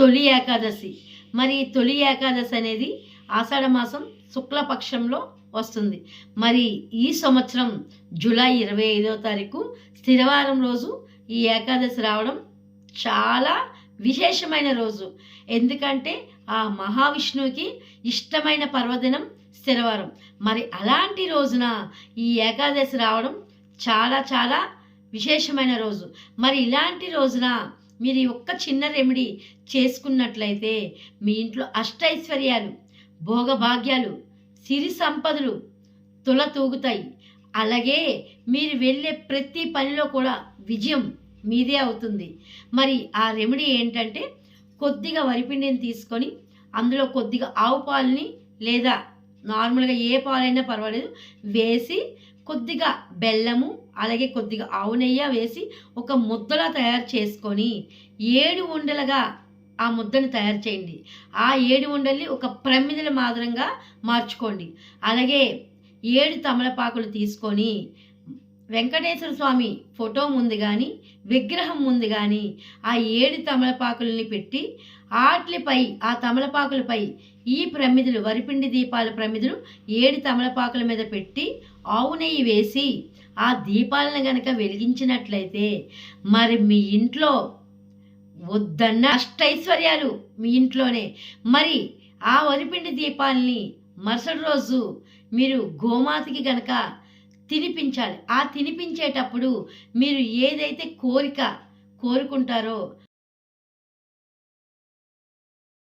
తొలి ఏకాదశి. మరి తొలి ఏకాదశి అనేది ఆషాఢ మాసం శుక్లపక్షంలో వస్తుంది. మరి ఈ సంవత్సరం జూలై 25వ తారీఖు స్థిరవారం రోజు ఈ ఏకాదశి రావడం చాలా విశేషమైన రోజు. ఎందుకంటే ఆ మహావిష్ణువుకి ఇష్టమైన పర్వదినం స్థిరవారం. మరి అలాంటి రోజున ఈ ఏకాదశి రావడం చాలా చాలా విశేషమైన రోజు. మరి ఇలాంటి రోజున మీరు ఈ ఒక్క చిన్న రెమెడీ చేసుకున్నట్లయితే మీ ఇంట్లో అష్టైశ్వర్యాలు, భోగభాగ్యాలు, సిరి సంపదలు తులతూగుతాయి. అలాగే మీరు వెళ్ళే ప్రతి పనిలో కూడా విజయం మీదే అవుతుంది. మరి ఆ రెమెడీ ఏంటంటే కొద్దిగా వరిపిండిని తీసుకొని అందులో కొద్దిగా ఆవు పాలని లేదా నార్మల్గా ఏ పాలైనా పర్వాలేదు వేసి కొద్దిగా బెల్లము అలాగే కొద్దిగా ఆవు నెయ్యి వేసి ఒక ముద్దలా తయారు చేసుకొని 7 ఉండలుగా ఆ ముద్దను తయారు చేయండి. ఆ 7 ఉండల్ని ఒక ప్రమిదల మాదిరంగా మార్చుకోండి. అలాగే 7 తమలపాకులు తీసుకొని వెంకటేశ్వర స్వామి ఫోటో ముందు కానీ విగ్రహం ముందు కానీ ఆ 7 తమలపాకులని పెట్టి ఆట్లపై ఆ తమలపాకులపై ఈ ప్రమిదలు వరిపిండి దీపాల ప్రమిదలు 7 తమలపాకుల మీద పెట్టి ఆవు నెయ్యి వేసి ఆ దీపాలను గనక వెలిగించినట్లయితే మరి మీ ఇంట్లో వద్దన్న అష్టైశ్వర్యాలు మీ ఇంట్లోనే. మరి ఆ వరిపిండి దీపాలని మరుసటి రోజు మీరు గోమాతకి గనక తినిపించాలి. ఆ తినిపించేటప్పుడు మీరు ఏదైతే కోరుకుంటారో